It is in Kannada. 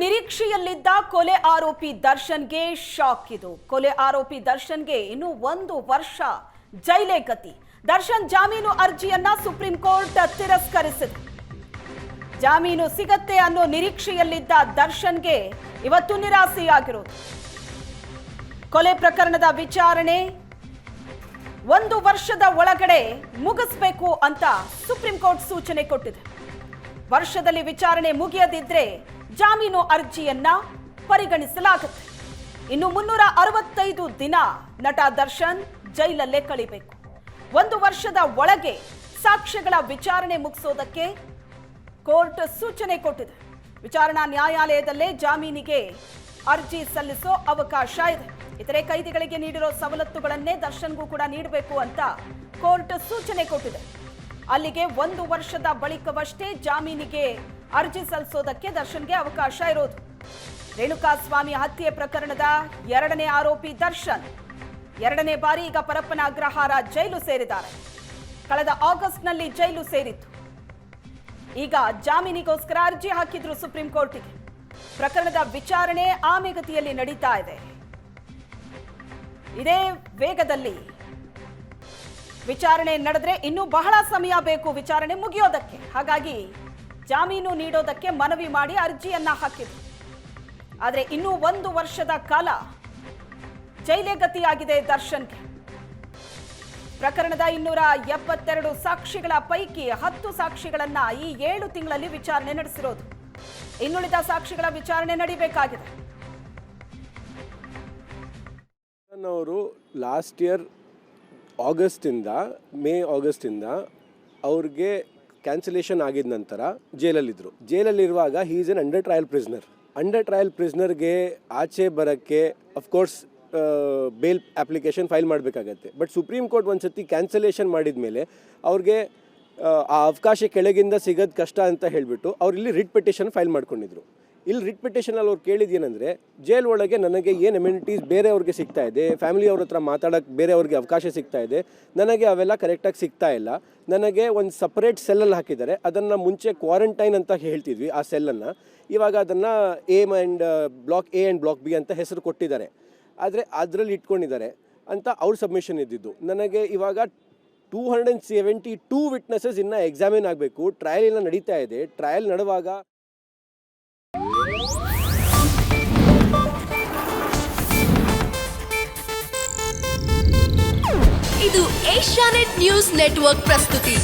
ನಿರೀಕ್ಷೆಯಲ್ಲಿದ್ದ ಕೊಲೆ ಆರೋಪಿ ದರ್ಶನ್ಗೆ ಶಾಕ್ ಇದು. ಕೊಲೆ ಆರೋಪಿ ದರ್ಶನ್ಗೆ ಇನ್ನು 1 ವರ್ಷ ಜೈಲೇ ಗತಿ. ದರ್ಶನ್ ಜಾಮೀನು ಅರ್ಜಿಯನ್ನ ಸುಪ್ರೀಂ ಕೋರ್ಟ್ ತಿರಸ್ಕರಿಸಿದೆ. ಜಾಮೀನು ಸಿಗತ್ತೆ ಅನ್ನೋ ನಿರೀಕ್ಷೆಯಲ್ಲಿದ್ದ ದರ್ಶನ್ಗೆ ಇವತ್ತು ನಿರಾಸೆಯಾಗಿರೋದು. ಕೊಲೆ ಪ್ರಕರಣದ ವಿಚಾರಣೆ 1 ವರ್ಷದ ಒಳಗಡೆ ಮುಗಿಸಬೇಕು ಅಂತ ಸುಪ್ರೀಂ ಕೋರ್ಟ್ ಸೂಚನೆ ಕೊಟ್ಟಿದೆ. ವರ್ಷದಲ್ಲಿ ವಿಚಾರಣೆ ಮುಗಿಯದಿದ್ರೆ ಜಾಮೀನು ಅರ್ಜಿಯನ್ನ ಪರಿಗಣಿಸಲಾಗುತ್ತೆ. ಇನ್ನು 365 ದಿನ ನಟ ದರ್ಶನ್ ಜೈಲಲ್ಲೇ ಕಳಿಬೇಕು. 1 ವರ್ಷದ ಒಳಗೆ ಸಾಕ್ಷ್ಯಗಳ ವಿಚಾರಣೆ ಮುಗಿಸೋದಕ್ಕೆ ಕೋರ್ಟ್ ಸೂಚನೆ ಕೊಟ್ಟಿದೆ. ವಿಚಾರಣಾ ನ್ಯಾಯಾಲಯದಲ್ಲೇ ಜಾಮೀನಿಗೆ ಅರ್ಜಿ ಸಲ್ಲಿಸೋ ಅವಕಾಶ ಇದೆ. ಇತರೆ ಕೈದಿಗಳಿಗೆ ನೀಡಿರೋ ಸವಲತ್ತುಗಳನ್ನೇ ದರ್ಶನ್ಗೂ ಕೂಡ ನೀಡಬೇಕು ಅಂತ ಕೋರ್ಟ್ ಸೂಚನೆ ಕೊಟ್ಟಿದೆ. ಅಲ್ಲಿಗೆ 1 ವರ್ಷದ ಬಳಿಕವಷ್ಟೇ ಜಾಮೀನಿಗೆ ಅರ್ಜಿ ಸಲ್ಲಿಸೋದಕ್ಕೆ ದರ್ಶನ್ಗೆ ಅವಕಾಶ ಇರೋದು. ರೇಣುಕಾಸ್ವಾಮಿ ಹತ್ಯೆ ಪ್ರಕರಣದ 2ನೇ ಆರೋಪಿ ದರ್ಶನ್ 2ನೇ ಬಾರಿ ಈಗ ಪರಪ್ಪನ ಅಗ್ರಹಾರ ಜೈಲು ಸೇರಿದ್ದಾರೆ. ಕಳೆದ ಆಗಸ್ಟ್ನಲ್ಲಿ ಜೈಲು ಸೇರಿತ್ತು. ಈಗ ಜಾಮೀನಿಗೋಸ್ಕರ ಅರ್ಜಿ ಹಾಕಿದ್ರು ಸುಪ್ರೀಂ ಕೋರ್ಟಿಗೆ. ಪ್ರಕರಣದ ವಿಚಾರಣೆ ಆಮೆಗತಿಯಲ್ಲಿ ನಡೀತಾ ಇದೆ. ಇದೇ ವೇಗದಲ್ಲಿ ವಿಚಾರಣೆ ನಡೆದ್ರೆ ಇನ್ನೂ ಬಹಳ ಸಮಯ ಬೇಕು ವಿಚಾರಣೆ ಮುಗಿಯೋದಕ್ಕೆ. ಹಾಗಾಗಿ ಜಾಮೀನು ನೀಡೋದಕ್ಕೆ ಮನವಿ ಮಾಡಿ ಅರ್ಜಿಯನ್ನ ಹಾಕಿದ್ರು. ಆದರೆ ಇನ್ನೂ 1 ವರ್ಷದ ಕಾಲ ಜೈಲೇ ಗತಿಯಾಗಿದೆ ದರ್ಶನ್ಗೆ. ಪ್ರಕರಣದ 272 ಸಾಕ್ಷಿಗಳ ಪೈಕಿ 10 ಸಾಕ್ಷಿಗಳನ್ನ ಈ 7 ತಿಂಗಳಲ್ಲಿ ವಿಚಾರಣೆ ನಡೆಸಿರೋದು. ಇನ್ನುಳಿದ ಸಾಕ್ಷಿಗಳ ವಿಚಾರಣೆ ನಡೀಬೇಕಾಗಿದೆ. ಅವರು ಲಾಸ್ಟ್ ಇಯರ್ ಮೇ ಆಗಸ್ಟಿಂದ ಅವ್ರಿಗೆ ಕ್ಯಾನ್ಸಲೇಷನ್ ಆಗಿದ ನಂತರ ಜೈಲಲ್ಲಿರುವಾಗ he is an under trial ಪ್ರಿಸ್ನರ್ಗೆ ಆಚೆ ಬರೋಕ್ಕೆ ಅಫ್ಕೋರ್ಸ್ ಬೇಲ್ ಅಪ್ಲಿಕೇಶನ್ ಫೈಲ್ ಮಾಡಬೇಕಾಗತ್ತೆ. ಬಟ್ ಸುಪ್ರೀಂ ಕೋರ್ಟ್ ಒಂದು ಸತಿ ಕ್ಯಾನ್ಸಲೇಷನ್ ಮಾಡಿದ ಮೇಲೆ ಅವ್ರಿಗೆ ಆ ಅವಕಾಶ ಕೆಳಗಿಂದ ಸಿಗೋದು ಕಷ್ಟ ಅಂತ ಹೇಳಿಬಿಟ್ಟು ಅವ್ರು ಇಲ್ಲಿ ರಿಟ್ ಪಿಟಿಷನ್ ಫೈಲ್ ಮಾಡ್ಕೊಂಡಿದ್ರು. ಇಲ್ಲಿ ರಿಟ್ ಪಿಟಿಷನಲ್ಲಿ ಅವ್ರು ಕೇಳಿದ್ದೇನೆಂದರೆ, ಜೈಲ್ ಒಳಗೆ ನನಗೆ ಏನು ಅಮ್ಯುನಿಟೀಸ್ ಬೇರೆಯವ್ರಿಗೆ ಸಿಗ್ತಾ ಇದೆ, ಫ್ಯಾಮಿಲಿಯವ್ರ ಹತ್ರ ಮಾತಾಡೋಕ್ಕೆ ಬೇರೆಯವ್ರಿಗೆ ಅವಕಾಶ ಸಿಗ್ತಾ ಇದೆ, ನನಗೆ ಅವೆಲ್ಲ ಕರೆಕ್ಟಾಗಿ ಸಿಗ್ತಾ ಇಲ್ಲ. ನನಗೆ ಒಂದು ಸಪ್ರೇಟ್ ಸೆಲ್ಲಲ್ಲಿ ಹಾಕಿದ್ದಾರೆ. ಅದನ್ನು ಮುಂಚೆ ಕ್ವಾರಂಟೈನ್ ಅಂತ ಹೇಳ್ತಿದ್ವಿ ಆ ಸೆಲ್ಲನ್ನು. ಇವಾಗ ಅದನ್ನು block A and block B ಅಂತ ಹೆಸರು ಕೊಟ್ಟಿದ್ದಾರೆ. ಆದರೆ ಅದರಲ್ಲಿ ಇಟ್ಕೊಂಡಿದ್ದಾರೆ ಅಂತ ಅವ್ರ ಸಬ್ಮಿಷನ್ ಇದ್ದಿದ್ದು. ನನಗೆ ಇವಾಗ 272 ವಿಟ್ನೆಸಸ್ ಇನ್ನೂ ಎಕ್ಸಾಮಿನ್ ಆಗಬೇಕು. ಟ್ರಯಲ್ ಇನ್ನೂ ನಡೀತಾ ಇದೆ. ಟ್ರಯಲ್ ನಡೆಯುವಾಗ ಇದು ಏಷ್ಯಾನೆಟ್ ನ್ಯೂಸ್ ನೆಟ್ವರ್ಕ್ ಪ್ರಸ್ತುತಿ.